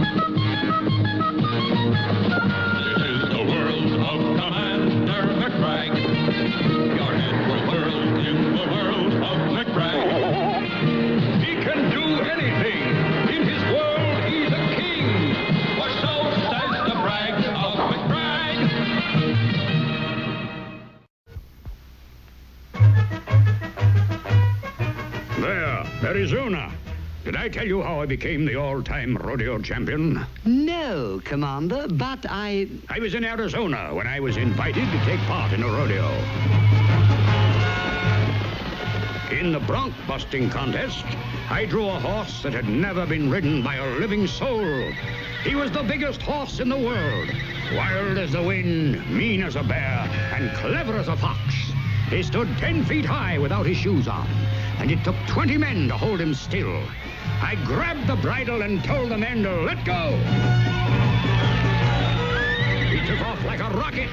This is the world of Commander McBragg. Your head will whirl in the world of McBragg. He can do anything. In his world, he's a king. For so says the brag of McBragg. There, Arizona. Did I tell you how I became the all-time rodeo champion? No, Commander, but I was in Arizona when I was invited to take part in a rodeo. In the bronc busting contest, I drew a horse that had never been ridden by a living soul. He was the biggest horse in the world, wild as the wind, mean as a bear, and clever as a fox. He stood 10 feet high without his shoes on, and it took 20 men to hold him still. I grabbed the bridle and told the men to let go. He took off like a rocket.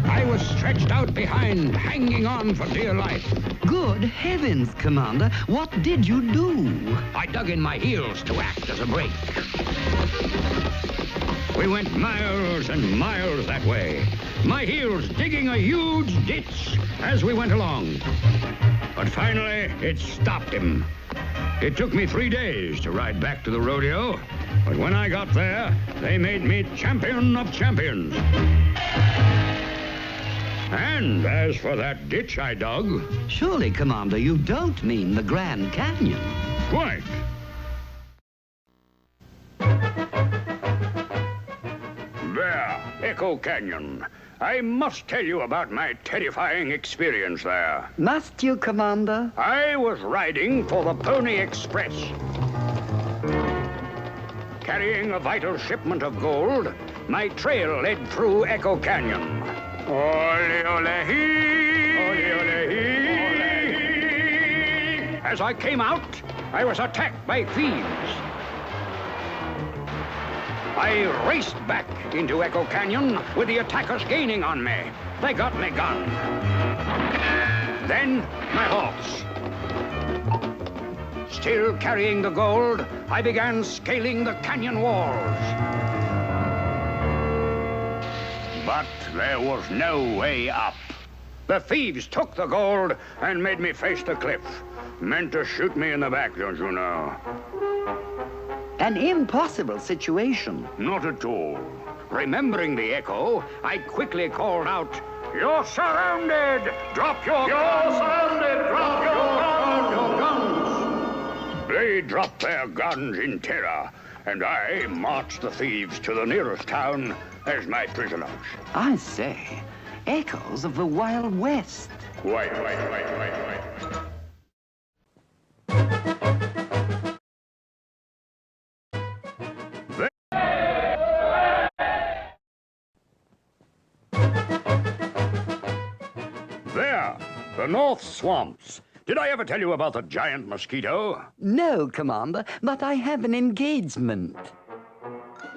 I was stretched out behind, hanging on for dear life. Good heavens, Commander, what did you do? I dug in my heels to act as a brake. We went miles and miles that way, my heels digging a huge ditch as we went along. But finally, it stopped him. It took me 3 days to ride back to the rodeo, but when I got there, they made me champion of champions. And as for that ditch I dug... Surely, Commander, you don't mean the Grand Canyon. Quite. There, Echo Canyon. I must tell you about my terrifying experience there. Must you, Commander? I was riding for the Pony Express, carrying a vital shipment of gold. My trail led through Echo Canyon. Ole, ole, hee! Ole, ole, hee! As I came out, I was attacked by thieves. I raced back into Echo Canyon with the attackers gaining on me. They got me gun. Then my horse. Still carrying the gold, I began scaling the canyon walls. But there was no way up. The thieves took the gold and made me face the cliff. Meant to shoot me in the back, don't you know? An impossible situation. Not at all. Remembering the echo, I quickly called out, "You're surrounded! Drop your guns! You're surrounded! Drop your guns! They dropped their guns in terror, and I marched the thieves to the nearest town as my prisoners. I say, echoes of the Wild West. Quite. There, the North Swamps. Did I ever tell you about the giant mosquito? No, Commander, but I have an engagement.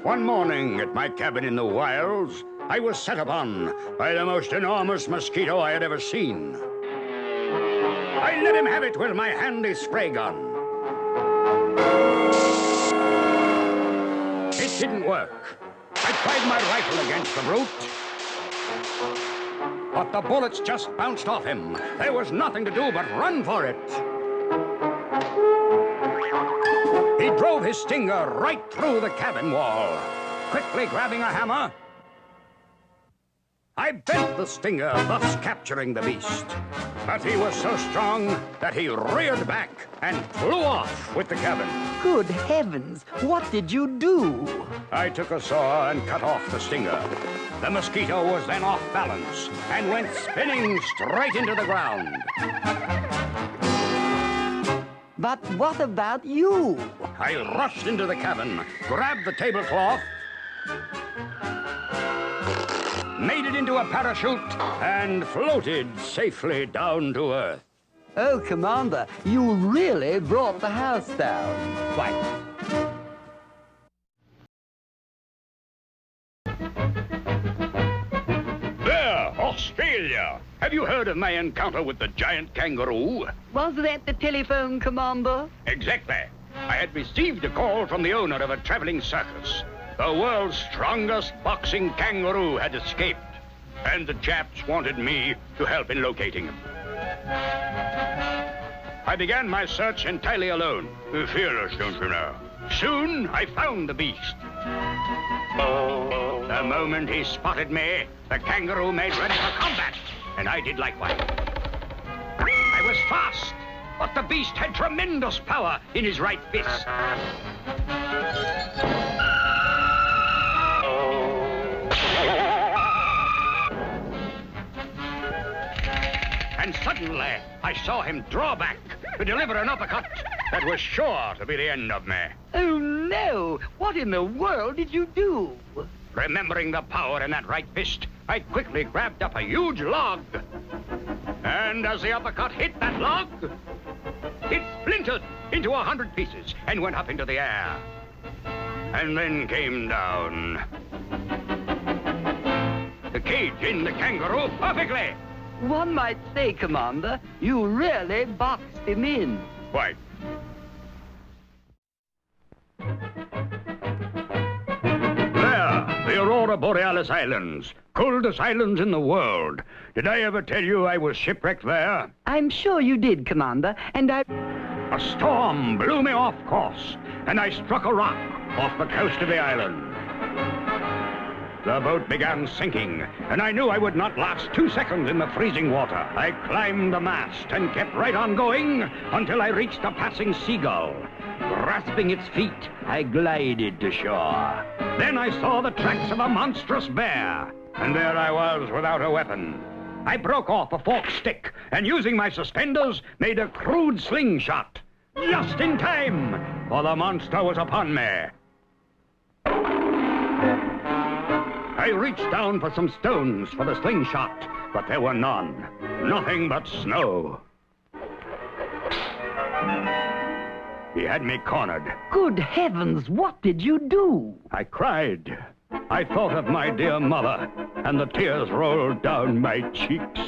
One morning at my cabin in the wilds, I was set upon by the most enormous mosquito I had ever seen. I let him have it with my handy spray gun. It didn't work. I tried my rifle against the brute, but the bullets just bounced off him. There was nothing to do but run for it. He drove his stinger right through the cabin wall. Quickly grabbing a hammer, I bent the stinger, thus capturing the beast. But he was so strong that he reared back and flew off with the cabin. Good heavens, what did you do? I took a saw and cut off the stinger. The mosquito was then off balance and went spinning straight into the ground. But what about you? I rushed into the cabin, grabbed the tablecloth, made it into a parachute, and floated safely down to earth. Oh, Commander, you really brought the house down. Quite. There, Australia. Have you heard of my encounter with the giant kangaroo? Was that the telephone, Commander? Exactly. I had received a call from the owner of a traveling circus. The world's strongest boxing kangaroo had escaped, and the chaps wanted me to help in locating him. I began my search entirely alone. Fearless, don't you know? Soon, I found the beast. The moment he spotted me, the kangaroo made ready for combat, and I did likewise. I was fast, but the beast had tremendous power in his right fist. And suddenly, I saw him draw back to deliver an uppercut that was sure to be the end of me. Oh, no. What in the world did you do? Remembering the power in that right fist, I quickly grabbed up a huge log. And as the uppercut hit that log, it splintered into 100 pieces and went up into the air. And then came down. The cage in the kangaroo perfectly. One might say, Commander, you really boxed him in. Quite. There, the Aurora Borealis Islands. Coldest islands in the world. Did I ever tell you I was shipwrecked there? I'm sure you did, Commander, and A storm blew me off course, and I struck a rock off the coast of the island. The boat began sinking, and I knew I would not last 2 seconds in the freezing water. I climbed the mast and kept right on going until I reached a passing seagull. Grasping its feet, I glided to shore. Then I saw the tracks of a monstrous bear, and there I was without a weapon. I broke off a forked stick, and using my suspenders, made a crude slingshot. Just in time, for the monster was upon me. I reached down for some stones for the slingshot, but there were none. Nothing but snow. He had me cornered. Good heavens, what did you do? I cried. I thought of my dear mother, and the tears rolled down my cheeks.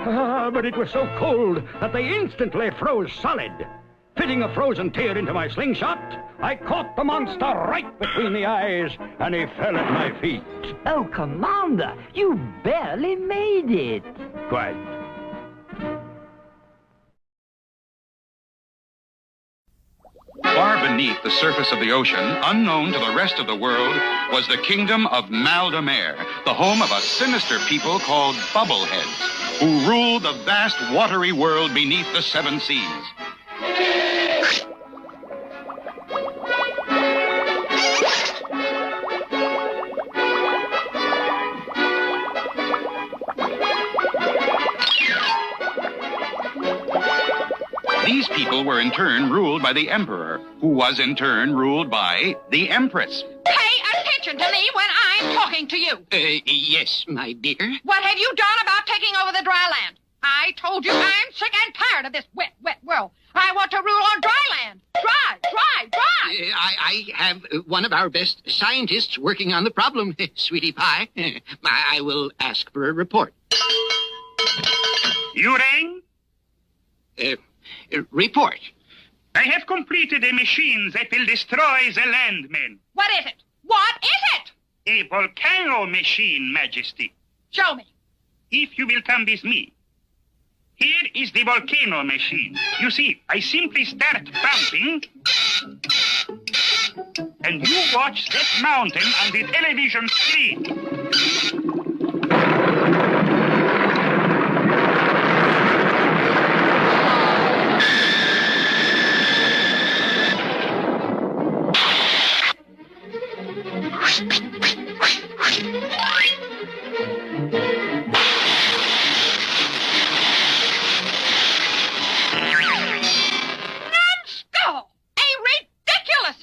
But it was so cold that they instantly froze solid. Fitting a frozen tear into my slingshot, I caught the monster right between the eyes, and he fell at my feet. Oh, Commander, you barely made it. Quite. Far beneath the surface of the ocean, unknown to the rest of the world, was the kingdom of Mal-de-Mer, the home of a sinister people called Bubbleheads, who ruled the vast watery world beneath the 7 seas. These people were in turn ruled by the emperor, who was in turn ruled by the empress. Pay attention to me when I'm talking to you. Yes, my dear. What have you done about taking over the dry land? I told you I'm sick and tired of this wet, wet world. I want to rule on dry land. Dry, dry, dry. I have one of our best scientists working on the problem, sweetie pie. I will ask for a report. You rang? Report. I have completed a machine that will destroy the landmen. What is it? What is it? A volcano machine, Majesty. Show me. If you will come with me. Here is the volcano machine. You see, I simply start pumping, and you watch that mountain on the television screen.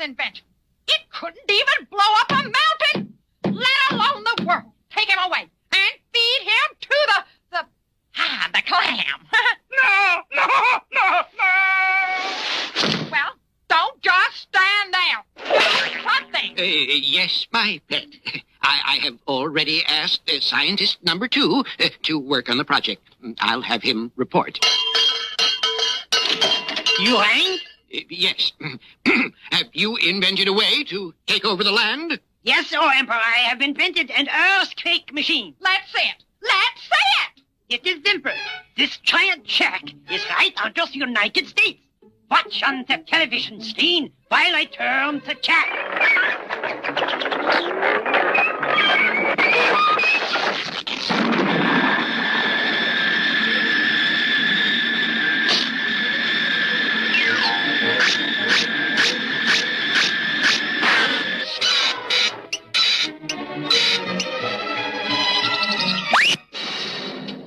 Invention. It couldn't even blow up a mountain, let alone the world. Take him away and feed him to the clam. No. Well, don't just stand there. Do something. Yes, my pet. I have already asked scientist number 2 to work on the project. I'll have him report. You rang? Yes. Have you invented a way to take over the land? Yes, oh, Emperor, I have invented an earthquake machine. Let's see it. Let's see it. It is simple. This giant shack is right under the United States. Watch on the television screen while I turn the jack.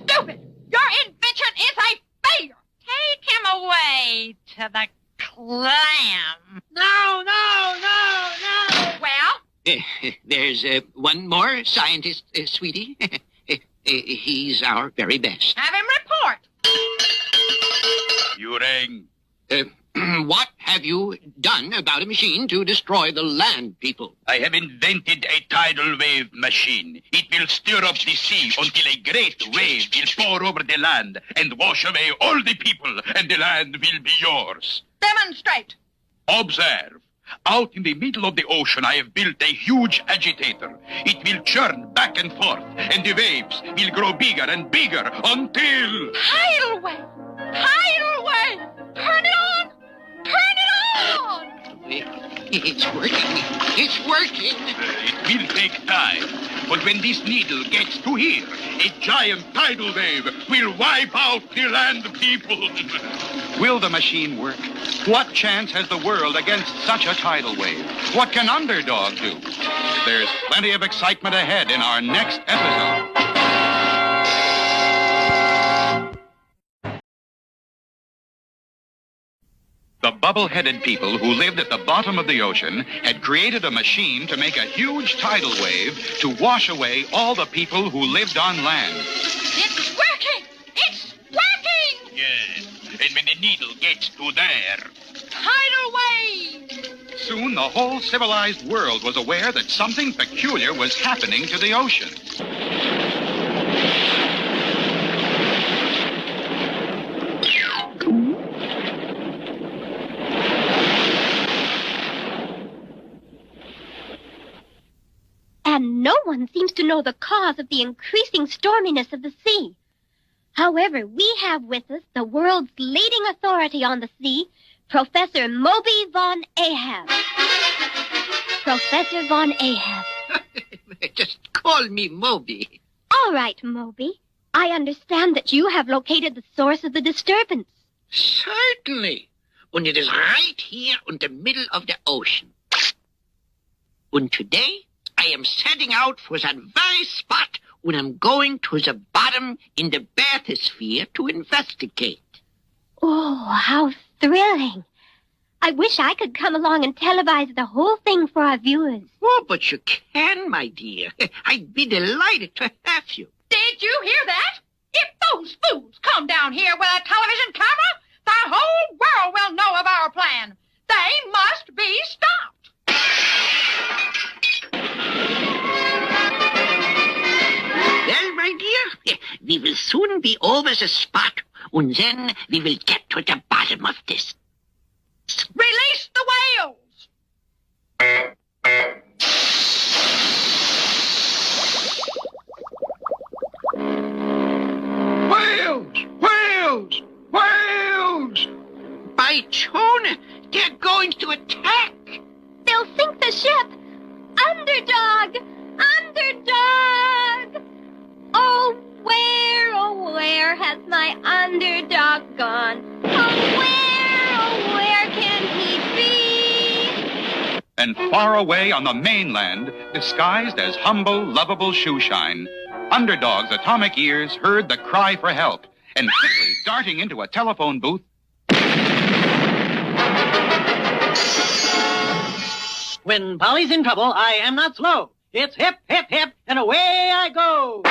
Stupid! Your invention is a failure. Take him away to the clam. No! Well? There's one more scientist, sweetie. He's our very best. Have him report. You rang. What have you done about a machine to destroy the land people? I have invented a tidal wave machine. It will stir up the sea until a great wave will pour over the land and wash away all the people, and the land will be yours. Demonstrate. Observe. Out in the middle of the ocean, I have built a huge agitator. It will churn back and forth, and the waves will grow bigger and bigger until... Tidal wave. Tidal wave. Turn it on. Turn it on. It's working. It's working. It will take time. But when this needle gets to here, a giant tidal wave will wipe out the land people. Will the machine work? What chance has the world against such a tidal wave? What can Underdog do? There's plenty of excitement ahead in our next episode. The bubble-headed people who lived at the bottom of the ocean had created a machine to make a huge tidal wave to wash away all the people who lived on land. It's working. It's working. Yes, and when the needle gets to there... Tidal wave. Soon the whole civilized world was aware that something peculiar was happening to the ocean. And no one seems to know the cause of the increasing storminess of the sea. However, we have with us the world's leading authority on the sea, Professor Moby von Ahab. Professor von Ahab. Just call me Moby. All right, Moby. I understand that you have located the source of the disturbance. Certainly. And it is right here in the middle of the ocean. And today, I am setting out for that very spot when I'm going to the bottom in the bathysphere to investigate. Oh, how thrilling. I wish I could come along and televise the whole thing for our viewers. Oh, but you can, my dear. I'd be delighted to have you. Did you hear that? If those fools come down here with a television camera, the whole world will know of our plan. They must be stopped. Well, my dear, we will soon be over the spot, and then we will get to the bottom of this. Release the whales. Whales! Whales! Whales! By Tooter, they're going to attack. They'll sink the ship. Underdog! Underdog! Oh, where has my underdog gone? Oh, where can he be? And far away on the mainland, disguised as humble, lovable shoeshine, Underdog's atomic ears heard the cry for help, and quickly darting into a telephone booth. When Polly's in trouble, I am not slow. It's hip, hip, hip, and away I go.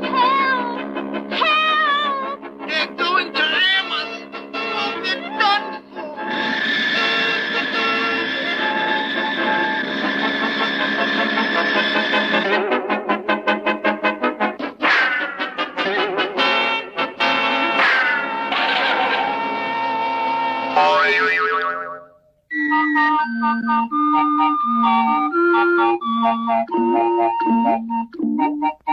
Help! Help! They're going to ram us. Oh, we're done for.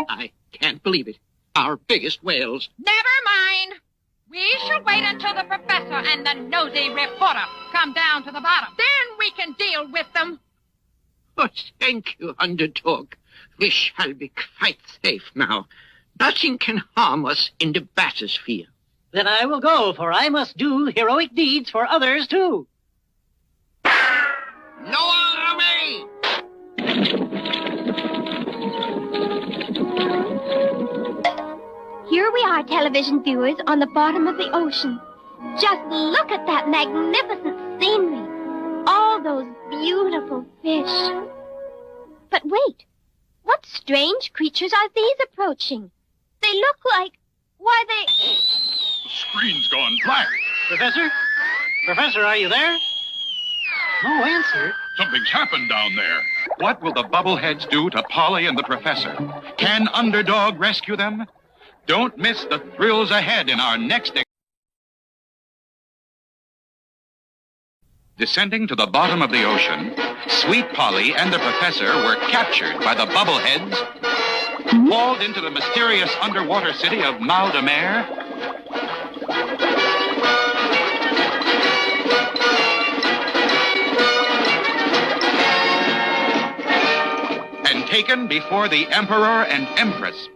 I can't believe it. Our biggest whales. Never mind. We shall wait until the professor and the nosy reporter come down to the bottom. Then we can deal with them. Oh, thank you, Underdog. We shall be quite safe now. Nothing can harm us in the bathysphere. Then I will go, for I must do heroic deeds for others, too. Lower away! Here we are, television viewers, on the bottom of the ocean. Just look at that magnificent scenery. All those beautiful fish. But wait, what strange creatures are these approaching? They look like... why, they... The screen's gone black. Professor? Professor, are you there? No answer. Something's happened down there. What will the Bubbleheads do to Polly and the Professor? Can Underdog rescue them? Don't miss the thrills ahead in our next... Descending to the bottom of the ocean, Sweet Polly and the Professor were captured by the Bubbleheads, hauled into the mysterious underwater city of Mal de Mer, and taken before the Emperor and Empress.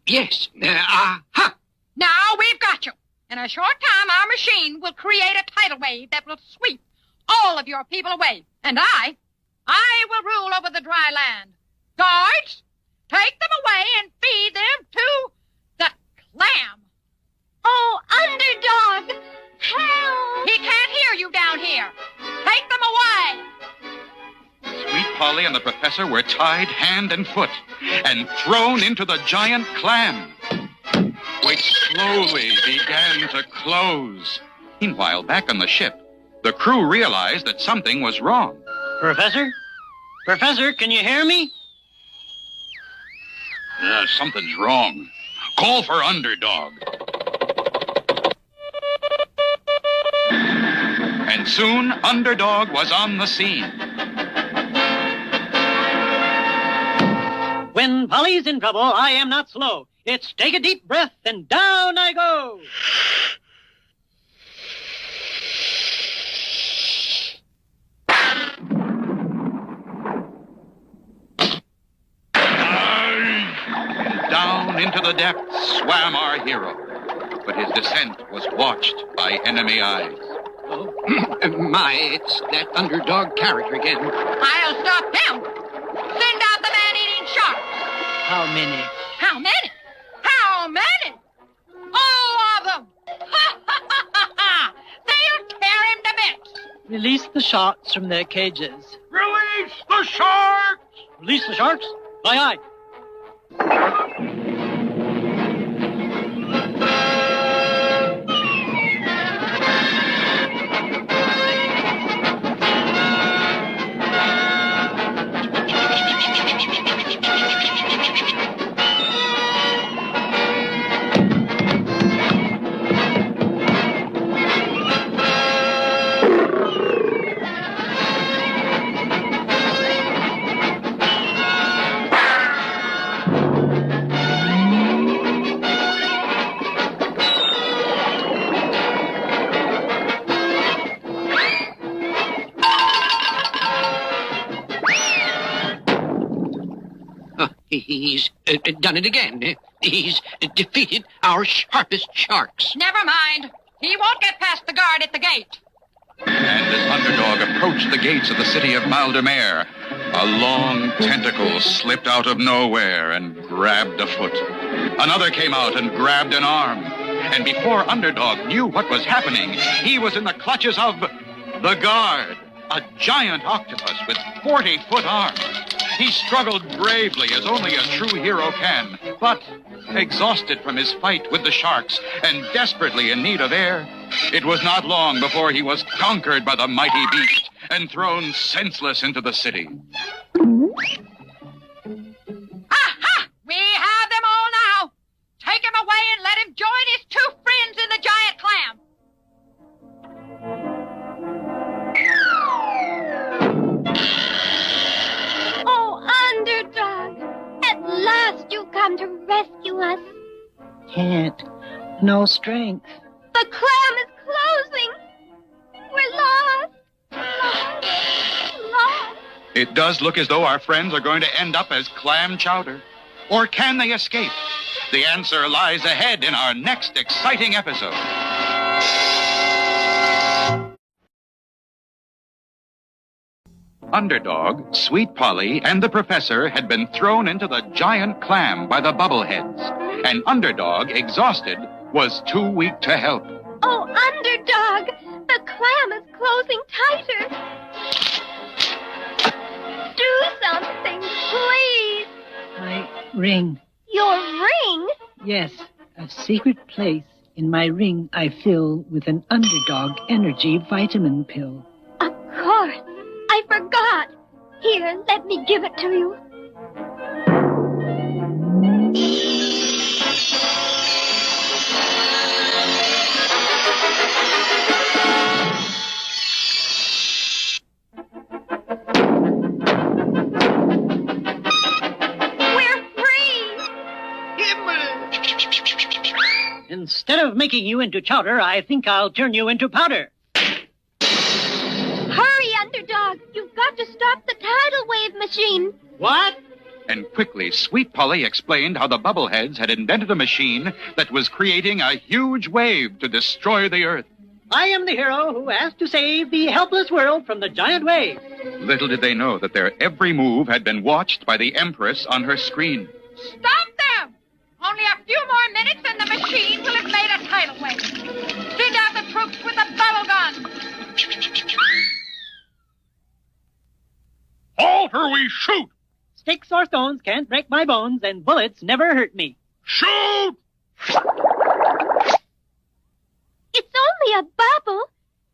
Yes. Now we've got you. In a short time, our machine will create a tidal wave that will sweep all of your people away. And I will rule over the dry land. Guards, take them away and feed them to the clam. Oh, Underdog! Help! He can't hear you down here. Take them away. Sweet Polly and the Professor were tied hand and foot and thrown into the giant clam, which slowly began to close. Meanwhile, back on the ship, the crew realized that something was wrong. Professor? Professor, can you hear me? Something's wrong. Call for Underdog. And soon, Underdog was on the scene. When Polly's in trouble, I am not slow. It's take a deep breath and down I go. Down into the depths swam our hero, but his descent was watched by enemy eyes. Oh, my, it's that Underdog character again. I'll stop him. Send out the man-eating shark. How many? How many? How many? All of them. Ha, ha, ha, ha, ha. They'll tear him to bits. Release the sharks from their cages. Release the sharks! Release the sharks? Aye, aye. He's done it again. He's defeated our sharpest sharks. Never mind. He won't get past the guard at the gate. And as Underdog approached the gates of the city of Mal de Mer, a long tentacle slipped out of nowhere and grabbed a foot. Another came out and grabbed an arm. And before Underdog knew what was happening, he was in the clutches of the guard, a giant octopus with 40-foot arms. He struggled bravely as only a true hero can, but exhausted from his fight with the sharks and desperately in need of air, it was not long before he was conquered by the mighty beast and thrown senseless into the city. Aha! We have them all now. Take him away and let him join his two friends in the giant clam. No strength. The clam is closing. We're lost. Lost. It does look as though our friends are going to end up as clam chowder. Or can they escape? The answer lies ahead in our next exciting episode. Underdog, Sweet Polly, and the Professor had been thrown into the giant clam by the Bubbleheads. And Underdog, exhausted, was too weak to help. Oh, Underdog! The clam is closing tighter. Do something, please. My ring. Your ring? Yes, a secret place in my ring I fill with an Underdog energy vitamin pill. Of course. I forgot. Here, let me give it to you. We're free! Instead of making you into chowder, I think I'll turn you into powder. Hurry, Underdog! You've got to stop the tidal wave machine. What? And quickly, Sweet Polly explained how the Bubbleheads had invented a machine that was creating a huge wave to destroy the Earth. I am the hero who has to save the helpless world from the giant wave. Little did they know that their every move had been watched by the Empress on her screen. Stop them! Only a few more minutes and the machine will have made a tidal wave. Send out the troops with the bubble gun. Halt or we shoot! Sticks or stones can't break my bones, and bullets never hurt me. Shoot! It's only a bubble.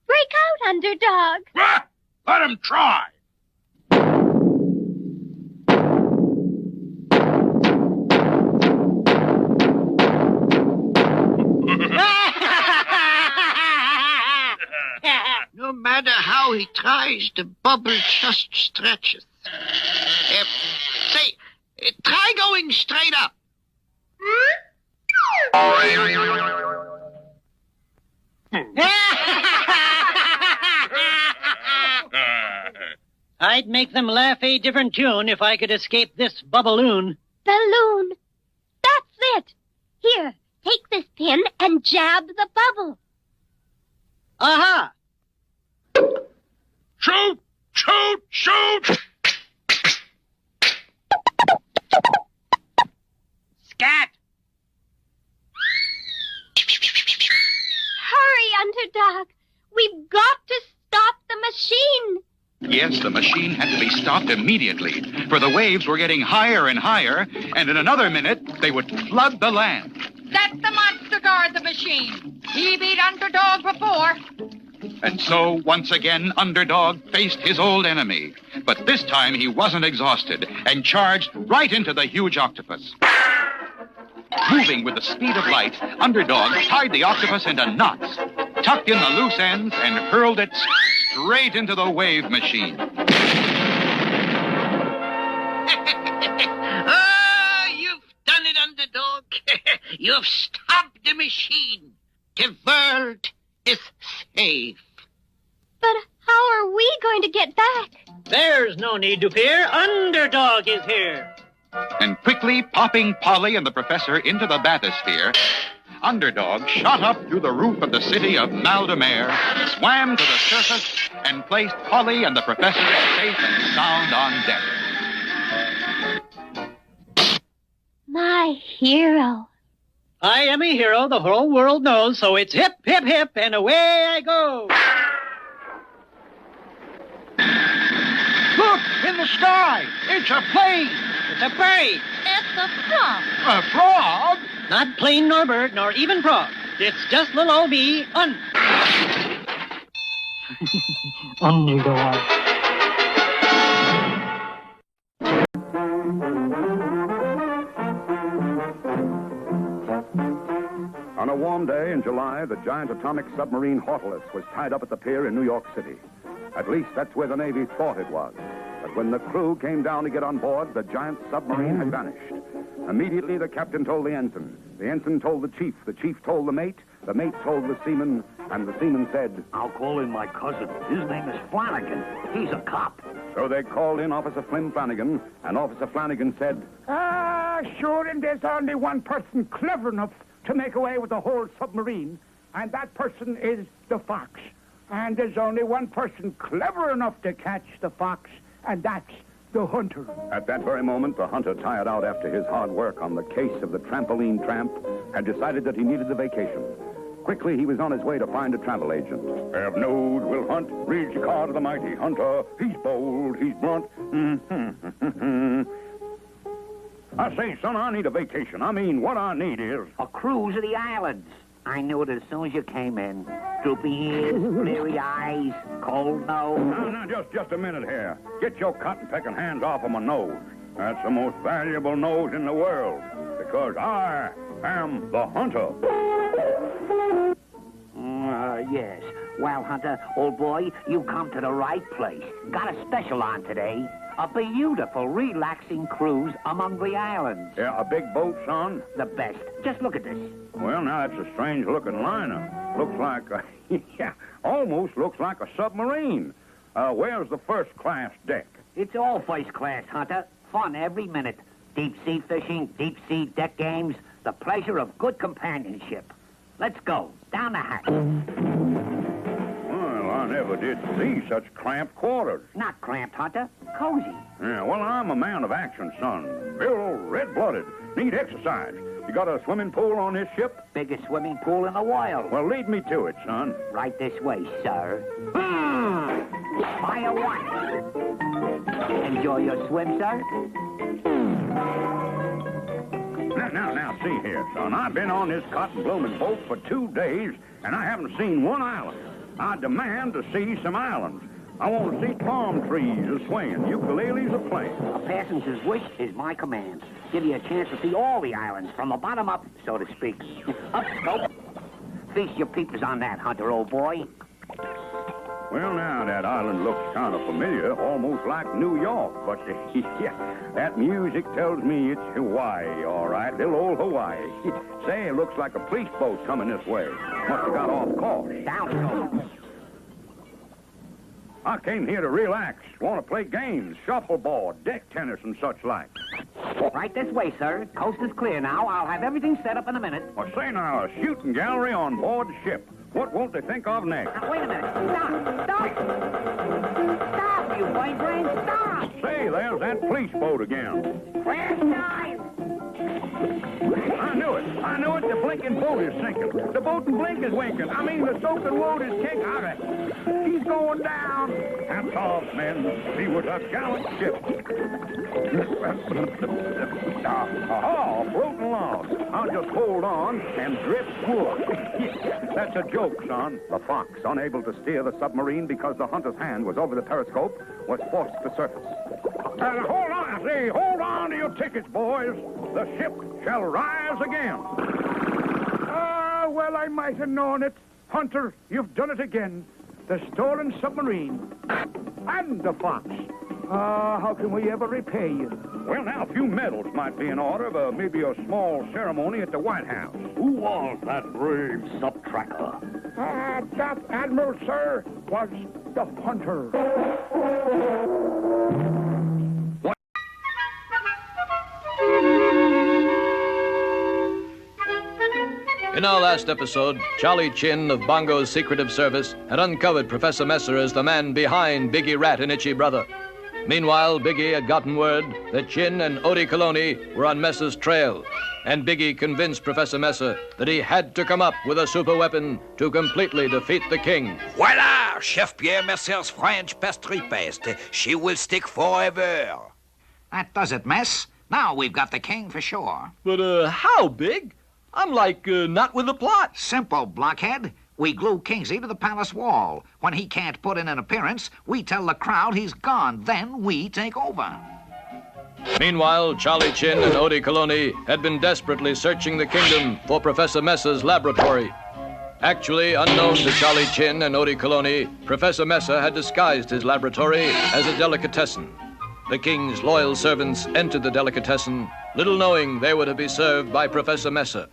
Break out, Underdog. Ah, let him try. No matter how he tries, the bubble just stretches. Try going straight up. I'd make them laugh a different tune if I could escape this bubballoon. Balloon. That's it. Here, take this pin and jab the bubble. Aha! Shoot! Shoot! Shoot! Scat! Hurry, Underdog. We've got to stop the machine. Yes, the machine had to be stopped immediately, for the waves were getting higher and higher, and in another minute, they would flood the land. That's the monster guard, the machine. He beat Underdog before. And so, once again, Underdog faced his old enemy. But this time, he wasn't exhausted and charged right into the huge octopus. Moving with the speed of light, Underdog tied the octopus into knots, tucked in the loose ends, and hurled it straight into the wave machine. Oh, you've done it, Underdog. You've stopped the machine. The world is safe. But how are we going to get back? There's no need to fear. Underdog is here. And quickly popping Polly and the Professor into the bathysphere, Underdog shot up through the roof of the city of Maldemare, swam to the surface, and placed Polly and the Professor safe and sound on deck. My hero. I am a hero the whole world knows, so it's hip, hip, hip, and away I go. Look, in the sky. It's a plane. It's a bird. It's a frog. A frog? Not plane nor bird, nor even frog. It's just little old me, Underdog. On a warm day in July, the giant atomic submarine Nautilus was tied up at the pier in New York City. At least that's where the Navy thought it was. But when the crew came down to get on board, the giant submarine had vanished. Immediately, the captain told the ensign. The ensign told the chief told the mate told the seaman, and the seaman said, I'll call in my cousin. His name is Flanagan. He's a cop. So they called in Officer Flynn Flanagan, and Officer Flanagan said, Sure, and there's only one person clever enough to make away with the whole submarine, and that person is the fox. And there's only one person clever enough to catch the fox, and that's the hunter. At that very moment, the hunter, tired out after his hard work on the case of the trampoline tramp, had decided that he needed a vacation. Quickly, he was on his way to find a travel agent. Have nose, will hunt, reads car to the mighty hunter. He's bold, he's blunt. I say, son, I need a vacation. I mean, what I need is... A cruise of the islands. I knew it as soon as you came in. Droopy ears, bleary eyes, cold nose. Now, just a minute here. Get your cotton-pecking hands off of my nose. That's the most valuable nose in the world, because I am the hunter. Yes. Well, Hunter, old boy, you come to the right place. Got a special on today. A beautiful, relaxing cruise among the islands. Yeah, a big boat, son? The best. Just look at this. Well, now, that's a strange-looking liner. Looks like, almost looks like a submarine. Where's the first-class deck? It's all first class, Hunter. Fun every minute. Deep-sea fishing, deep-sea deck games, the pleasure of good companionship. Let's go. Down the hatch. Well, I never did see such cramped quarters. Not cramped, Hunter. Cozy. Yeah, well, I'm a man of action, son. Built red-blooded. Need exercise. You got a swimming pool on this ship? Biggest swimming pool in the world. Well, lead me to it, son. Right this way, sir. Fire one. Enjoy your swim, sir? Now, see here, son. I've been on this cotton-blooming boat for 2 days, and I haven't seen one island. I demand to see some islands. I want to see palm trees a-swinging, ukuleles a-playing. A passenger's wish is my command. Give you a chance to see all the islands, from the bottom up, so to speak. Up, scope. Feast your peepers on that, Hunter, old boy. Well, now, that island looks kind of familiar, almost like New York, but, that music tells me it's Hawaii, all right, little old Hawaii. Say, it looks like a police boat coming this way. Must have got off course. Down, I came here to relax, want to play games, shuffleboard, deck tennis, and such like. Right this way, sir. Coast is clear now. I'll have everything set up in a minute. Well, say now, a shooting gallery on board the ship. What won't they think of next? Now, wait a minute. Stop! Stop, you white brain! Stop! Say, there's that police boat again. Crash time! I knew it. The blinking boat is sinking. The boat and blink is winking. I mean, the soaking wood is kicking. He's going down. Hats off, men. He was a gallant ship. Floating along. I'll just hold on and drip wood. That's a joke, son. The fox, unable to steer the submarine because the hunter's hand was over the periscope, was forced to surface. Hold on to your tickets, boys. The ship shall rise again. Well, I might have known it. Hunter, you've done it again. The stolen submarine and the fox. How can we ever repay you? Well, now, a few medals might be in order, but maybe a small ceremony at the White House. Who was that brave sub-tracker? That admiral, sir, was the hunter. In our last episode, Charlie Chin of Bongo's Secretive Service had uncovered Professor Messer as the man behind Biggie Rat and Itchy Brother. Meanwhile, Biggie had gotten word that Chin and Odie Coloni were on Messer's trail, and Biggie convinced Professor Messer that he had to come up with a super weapon to completely defeat the king. Voila! Chef Pierre Mercer's French pastry paste. She will stick forever. That does it, Mess. Now we've got the king for sure. But, how, Big? I'm like, not with the plot. Simple, blockhead. We glue Kingsley to the palace wall. When he can't put in an appearance, we tell the crowd he's gone. Then we take over. Meanwhile, Charlie Chin and Odie Coloni had been desperately searching the kingdom for Professor Messer's laboratory. Actually, unknown to Charlie Chin and Odie Coloni, Professor Messer had disguised his laboratory as a delicatessen. The king's loyal servants entered the delicatessen, little knowing they were to be served by Professor Messer,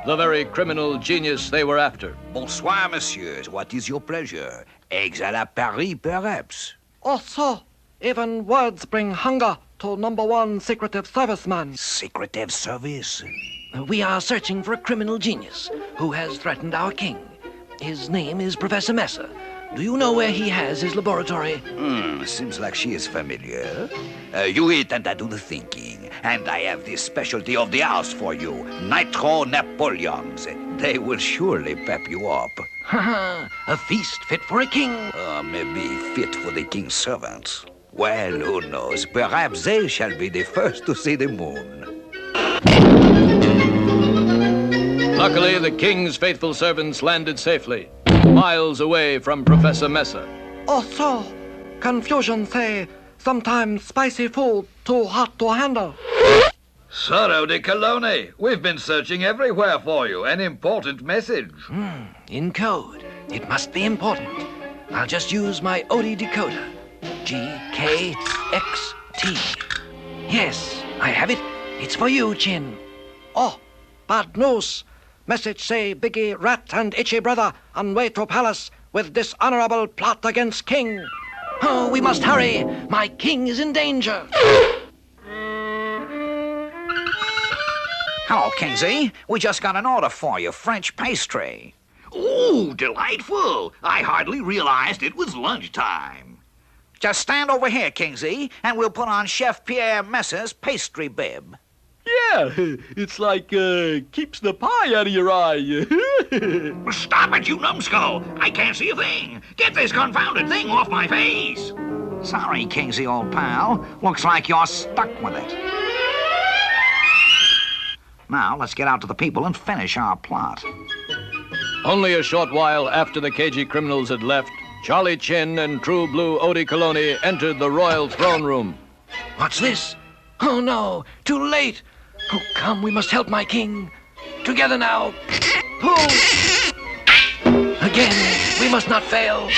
the very criminal genius they were after. Bonsoir, messieurs. What is your pleasure? Eggs à la Paris, perhaps? Oh, sir, even words bring hunger to #1 secretive serviceman. Secretive service? We are searching for a criminal genius who has threatened our king. His name is Professor Messer. Do you know where he has his laboratory? Seems like she is familiar. You eat and I do the thinking. And I have this specialty of the house for you. Nitro Napoleons. They will surely pep you up. A feast fit for a king. Maybe fit for the king's servants. Well, who knows? Perhaps they shall be the first to see the moon. Luckily, the king's faithful servants landed safely, miles away from Professor Messer. Oh, sir, confusion say sometimes spicy food too hot to handle. Sir de Cologne, we've been searching everywhere for you. An important message. In code. It must be important. I'll just use my Odie decoder. GKXT. Yes, I have it. It's for you, Chin. Oh, bad news. Message say Biggie, Rat, and Itchy Brother on way to palace with dishonorable plot against king. Oh, we must hurry. My king is in danger. Hello, Kingsy. We just got an order for you, French pastry. Ooh, delightful. I hardly realized it was lunchtime. Just stand over here, Kingsy, and we'll put on Chef Pierre Messer's pastry bib. Yeah, it's like, keeps the pie out of your eye. Stop it, you numbskull. I can't see a thing. Get this confounded thing off my face. Sorry, Kingsy, old pal. Looks like you're stuck with it. Now, let's get out to the people and finish our plot. Only a short while after the cagey criminals had left, Charlie Chin and True Blue Odie Cologne entered the royal throne room. What's this? Oh, no, too late. Oh, come, we must help my king. Together now. Pull. Again, we must not fail.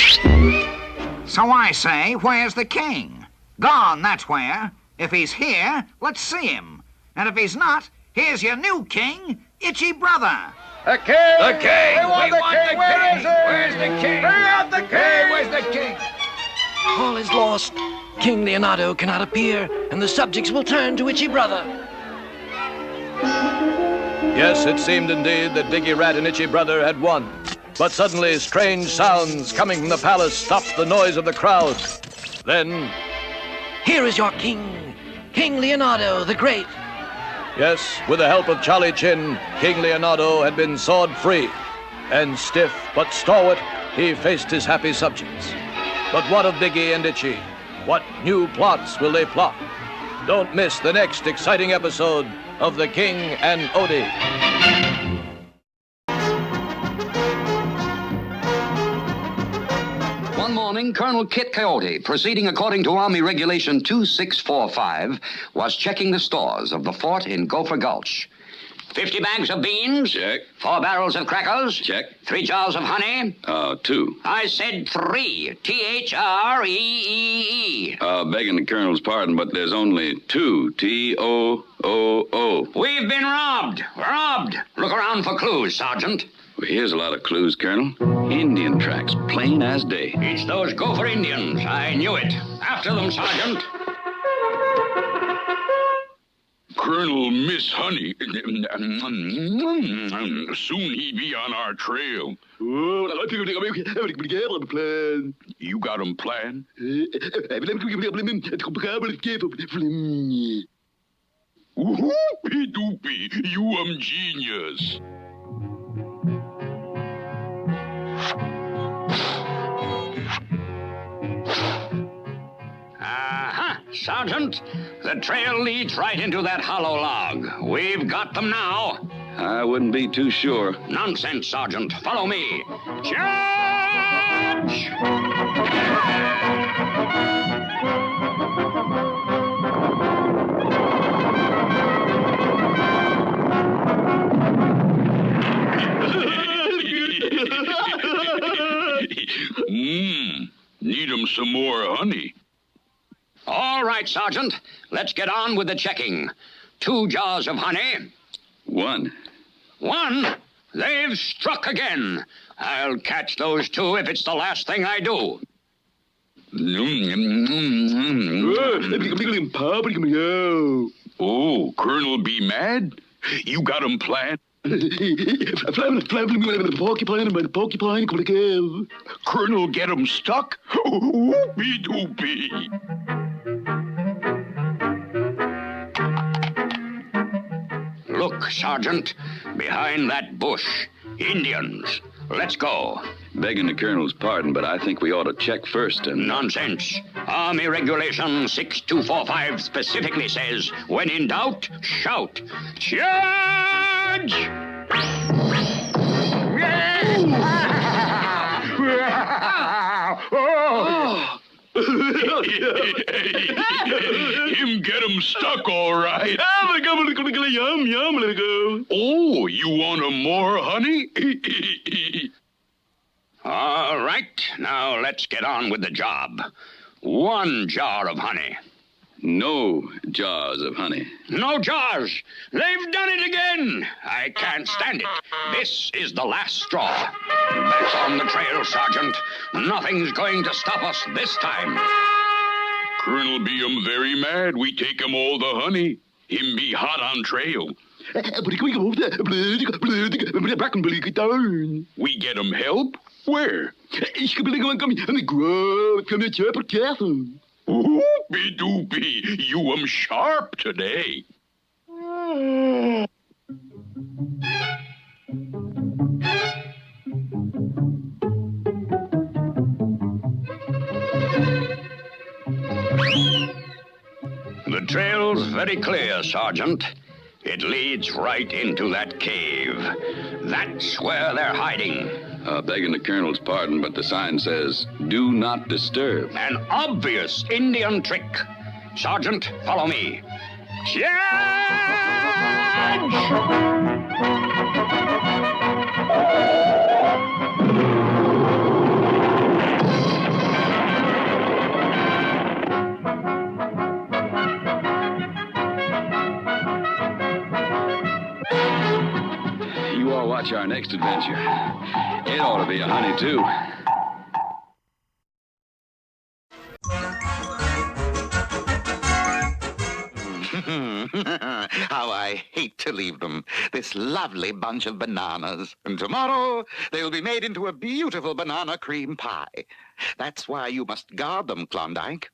So I say, where's the king? Gone, that's where. If he's here, let's see him. And if he's not, here's your new king, Itchy Brother. The king! The king! We want the king! Where is he? Where's the king? Bring out the king! Hey, where's the king? All is lost. King Leonardo cannot appear, and the subjects will turn to Itchy Brother. Yes, it seemed indeed that Biggie Rat and Itchy Brother had won. But suddenly, strange sounds coming from the palace stopped the noise of the crowd. Then... Here is your king, King Leonardo the Great. Yes, with the help of Charlie Chin, King Leonardo had been sword free. And stiff but stalwart, he faced his happy subjects. But what of Biggie and Itchy? What new plots will they plot? Don't miss the next exciting episode of The King and Odie. One morning, Colonel Kit Coyote, proceeding according to Army Regulation 2645, was checking the stores of the fort in Gopher Gulch. 50 bags of beans. Check. 4 barrels of crackers. Check. 3 jars of honey. 2. I said 3. T-H-R-E-E-E. Begging the Colonel's pardon, but there's only 2. T-O-O-O. We've been robbed. Robbed. Look around for clues, Sergeant. Well, here's a lot of clues, Colonel. Indian tracks, plain as day. It's those Gopher Indians. I knew it. After them, Sergeant. Colonel Miss Honey. Soon he be on our trail. You got him planned? Whoopie-doopie, you genius. Sergeant, the trail leads right into that hollow log. We've got them now. I wouldn't be too sure. Nonsense, Sergeant. Follow me. Charge! Need 'em some more honey. All right, Sergeant. Let's get on with the checking. 2 jars of honey. 1. 1? They've struck again. I'll catch those 2 if it's the last thing I do. Oh, Colonel be mad? You got 'em planned? Colonel get 'em stuck? Whoopie-doopie. Look, Sergeant, behind that bush. Indians. Let's go. Begging the Colonel's pardon, but I think we ought to check first and... Nonsense. Army Regulation 6245 specifically says, when in doubt, shout. Charge! Him get 'em stuck, all right. Oh, you want 'em more, honey? All right, now let's get on with the job. 1 jar of honey. No jars of honey. No jars! They've done it again! I can't stand it. This is the last straw. Back on the trail, Sergeant. Nothing's going to stop us this time. Colonel be 'em very mad. We take 'em all the honey. Him be hot on trail. We get 'em help? Where? Whoopie-doopie, you 'em sharp today. The trail's very clear, Sergeant. It leads right into that cave. That's where they're hiding. Begging the Colonel's pardon, but the sign says, do not disturb. An obvious Indian trick. Sergeant, follow me. You all watch our next adventure. It ought to be a honey, too. How I hate to leave them, this lovely bunch of bananas. And tomorrow, they'll be made into a beautiful banana cream pie. That's why you must guard them, Klondike.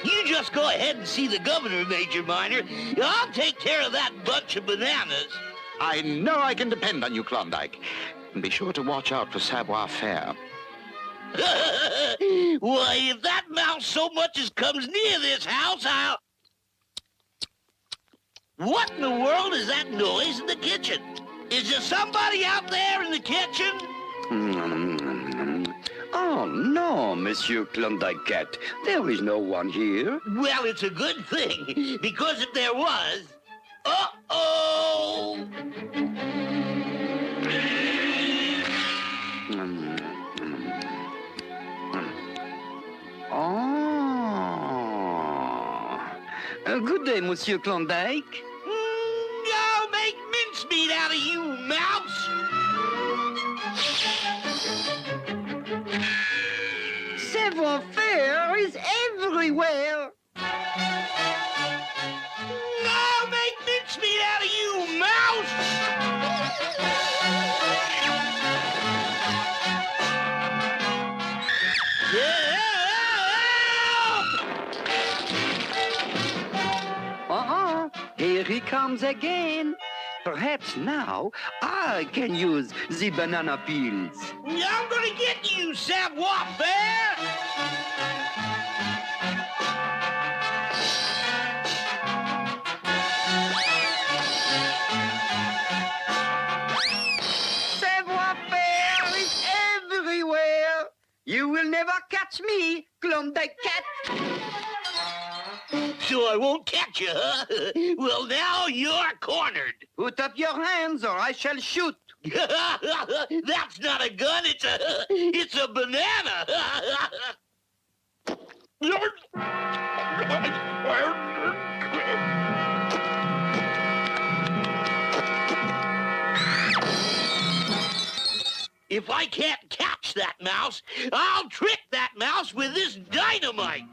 You just go ahead and see the governor, Major Minor. I'll take care of that bunch of bananas. I know I can depend on you, Klondike. And be sure to watch out for savoir-faire. Why, if that mouse so much as comes near this house, I'll... What in the world is that noise in the kitchen? Is there somebody out there in the kitchen? Oh, no, Monsieur Klondike Kat. There is no one here. Well, it's a good thing, because if there was... Uh-oh! Good day, Monsieur Klondike. I'll make mincemeat out of you, mouse! Savoir-faire is everywhere. I'll make mincemeat out of you, mouse! Here he comes again. Perhaps now I can use the banana peels. I'm gonna get you, savoir-faire! Savoir-faire is everywhere. You will never catch me, Klondike Kat. So I won't catch you, huh? Well, now you're cornered. Put up your hands or I shall shoot. That's not a gun, it's a banana. If I can't catch that mouse, I'll trick that mouse with this dynamite.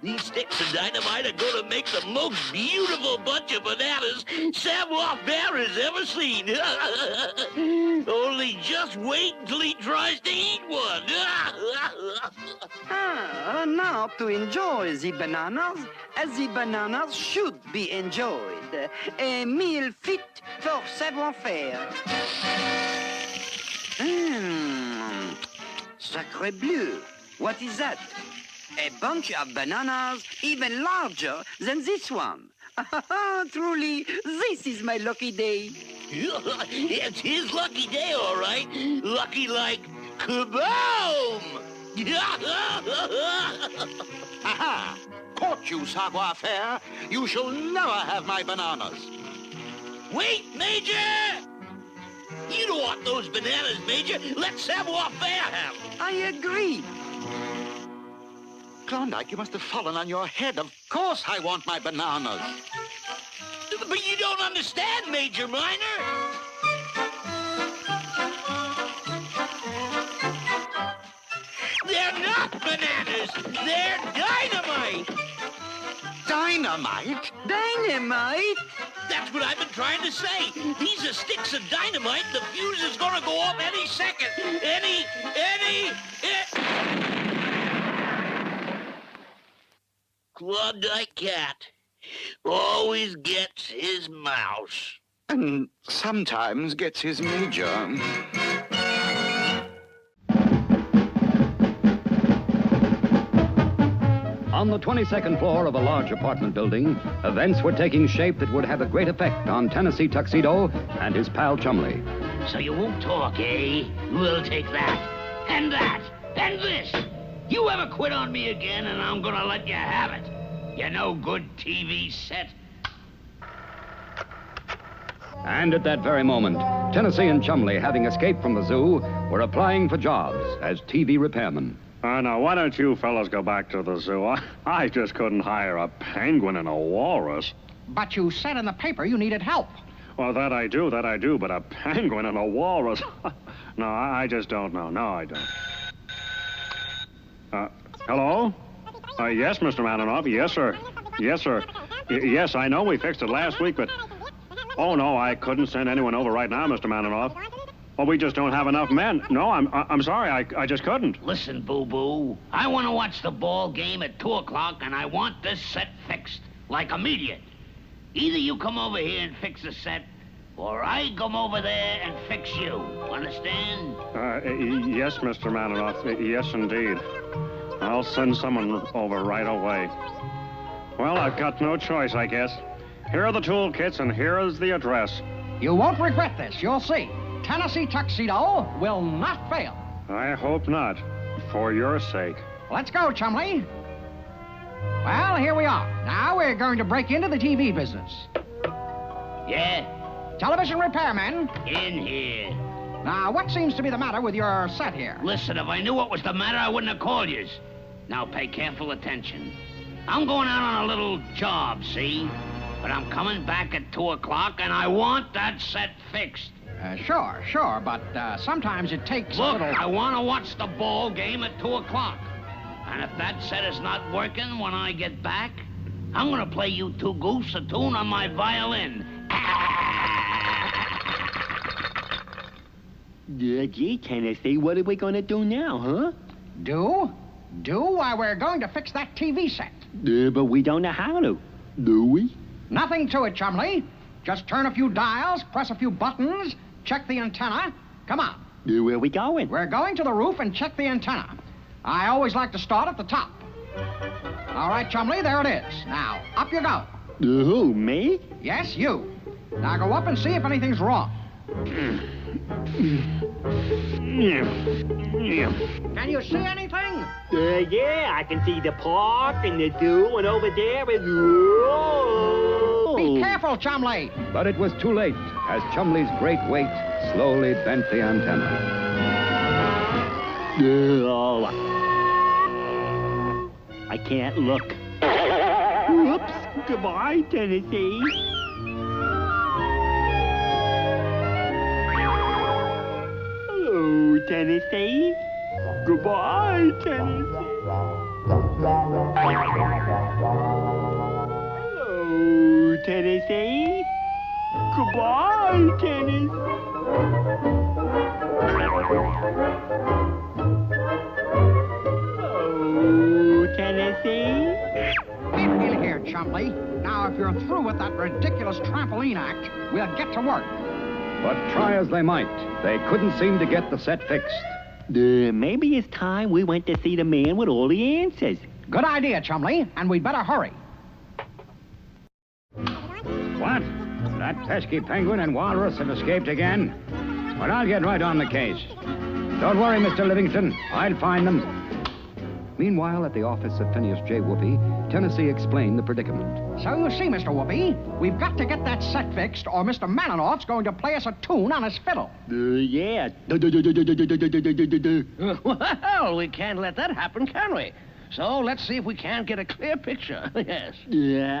These sticks of dynamite are going to make the most beautiful bunch of bananas savoir-faire has ever seen. Only just wait until he tries to eat one. Now to enjoy the bananas, as the bananas should be enjoyed. A meal fit for savoir-faire. Sacre bleu. What is that? A bunch of bananas even larger than this one. Truly, this is my lucky day. It's his lucky day, all right. Lucky like kaboom! Aha! Caught you, savoir-faire. You shall never have my bananas. Wait, Major! You don't want those bananas, Major. Let savoir-faire have them. I agree. Klondike, you must have fallen on your head. Of course I want my bananas. But you don't understand, Major Minor. They're not bananas. They're dynamite. Dynamite? Dynamite? That's what I've been trying to say. These are sticks of dynamite. The fuse is going to go off any second. Klondike Kat always gets his mouse. And sometimes gets his major. On the 22nd floor of a large apartment building, events were taking shape that would have a great effect on Tennessee Tuxedo and his pal Chumley. So you won't talk, eh? We'll take that, and this. You ever quit on me again, and I'm gonna let you have it. You no good TV set. And at that very moment, Tennessee and Chumley, having escaped from the zoo, were applying for jobs as TV repairmen. Now, why don't you fellas go back to the zoo? I just couldn't hire a penguin and a walrus. But you said in the paper you needed help. Well, that I do, but a penguin and a walrus? No, I just don't know. No, I don't. Hello? Yes, Mr. Maninoff. Yes, sir. Yes, sir. Yes, I know we fixed it last week, but... Oh, no, I couldn't send anyone over right now, Mr. Maninoff. Well, we just don't have enough men. No, I'm sorry, I just couldn't. Listen, boo-boo. I want to watch the ball game at 2 o'clock, and I want this set fixed, like immediate. Either you come over here and fix the set, or I come over there and fix you. Understand? Yes, Mr. Maninoff. Yes, indeed. I'll send someone over right away. Well, I've got no choice, I guess. Here are the toolkits, and here is the address. You won't regret this, you'll see. Tennessee Tuxedo will not fail. I hope not, for your sake. Let's go, Chumley. Well, here we are. Now we're going to break into the TV business. Yeah? Television repairman. In here. Now, what seems to be the matter with your set here? Listen, if I knew what was the matter, I wouldn't have called yous. Now pay careful attention. I'm going out on a little job, see? But I'm coming back at 2 o'clock, and I want that set fixed. Sure, but sometimes it takes Look, a little... I want to watch the ball game at 2 o'clock. And if that set is not working when I get back, I'm going to play you two goofs a tune on my violin. Gee, Tennessee, what are we going to do now, huh? Do? Why, we're going to fix that TV set. But we don't know how to, do we? Nothing to it, Chumley. Just turn a few dials, press a few buttons, check the antenna. Come on. Where are we going? We're going to the roof and check the antenna. I always like to start at the top. All right, Chumley, there it is. Now, up you go. Who, me? Yes, you. Now go up and see if anything's wrong. Can you see anything? Yeah, I can see the park and the zoo, and over there is... Whoa! Be careful, Chumley. But it was too late, as Chumley's great weight slowly bent the antenna. I can't look. Whoops. Goodbye, Tennessee. Hello, Tennessee. Goodbye, Tennessee. Hello, Tennessee. Goodbye, Tennessee. Hello, Tennessee. In here, Chumley. Now, if you're through with that ridiculous trampoline act, we'll get to work. But try as they might, they couldn't seem to get the set fixed. Maybe it's time we went to see the man with all the answers. Good idea, Chumley, and we'd better hurry. What? That pesky penguin and walrus have escaped again? Well, I'll get right on the case. Don't worry, Mr. Livingston. I'll find them. Meanwhile, at the office of Phineas J. Whoopi, Tennessee explained the predicament. So you see, Mr. Whoopi, we've got to get that set fixed, or Mr. Maninoff's going to play us a tune on his fiddle. Yeah. Well, we can't let that happen, can we? So let's see if we can't get a clear picture. Yes.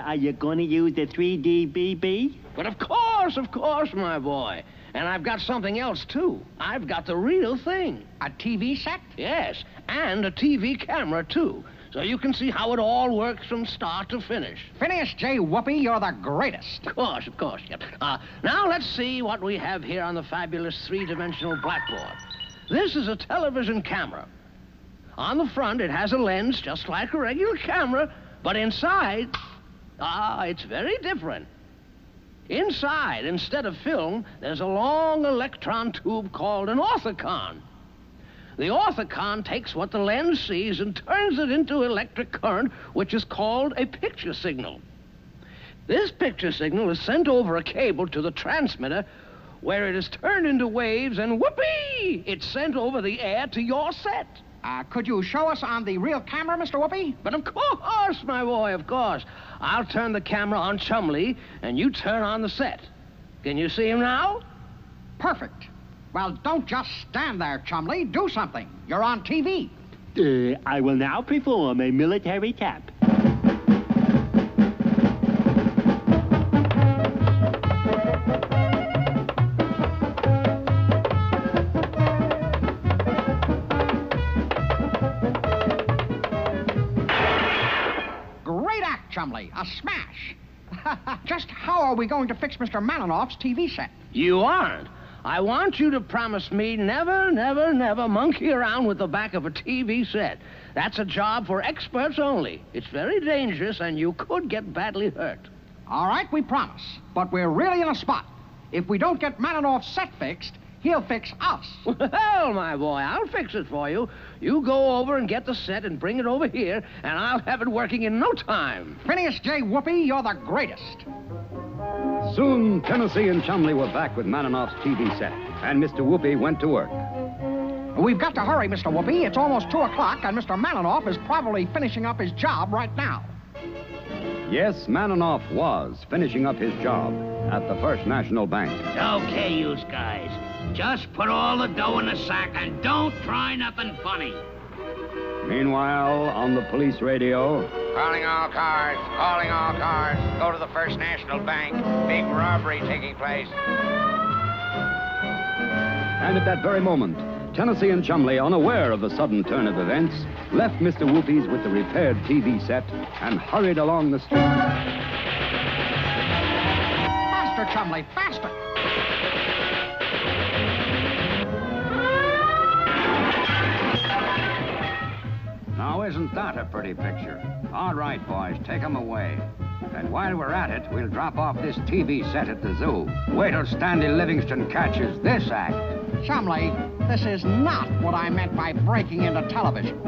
Are you going to use the 3D BB? But of course, my boy. And I've got something else, too. I've got the real thing. A TV set? Yes, and a TV camera, too. So you can see how it all works from start to finish. Phineas J. Whoopi, you're the greatest. Of course, yep. Now let's see what we have here on the fabulous three-dimensional blackboard. This is a television camera. On the front, it has a lens just like a regular camera, but inside, it's very different. Inside, instead of film, there's a long electron tube called an orthicon. The orthicon takes what the lens sees and turns it into electric current, which is called a picture signal. This picture signal is sent over a cable to the transmitter, where it is turned into waves, and whoopee! It's sent over the air to your set. Could you show us on the real camera, Mr. Whoopi? But of course, my boy, of course. I'll turn the camera on Chumley, and you turn on the set. Can you see him now? Perfect. Well, don't just stand there, Chumley. Do something. You're on TV. I will now perform a military tap. Chumley, a smash. Just how are we going to fix Mr. Maninoff's TV set? You aren't. I want you to promise me never monkey around with the back of a TV set. That's a job for experts only. It's very dangerous, and you could get badly hurt. All right, we promise. But we're really in a spot. If we don't get Maninoff's set fixed, he'll fix us. Well, my boy, I'll fix it for you. You go over and get the set and bring it over here, and I'll have it working in no time. Phineas J. Whoopi, you're the greatest. Soon, Tennessee and Chumley were back with Maninoff's TV set, and Mr. Whoopi went to work. We've got to hurry, Mr. Whoopi. It's almost 2 o'clock, and Mr. Maninoff is probably finishing up his job right now. Yes, Maninoff was finishing up his job at the First National Bank. Okay, you guys. Just put all the dough in the sack and don't try nothing funny. Meanwhile, on the police radio... Calling all cars. Go to the First National Bank. Big robbery taking place. And at that very moment, Tennessee and Chumley, unaware of the sudden turn of events, left Mr. Whoopi's with the repaired TV set and hurried along the street. Faster, Chumley, faster! Now, isn't that a pretty picture? All right, boys, take 'em away. And while we're at it, we'll drop off this TV set at the zoo. Wait till Stanley Livingston catches this act. Chumley, this is not what I meant by breaking into television.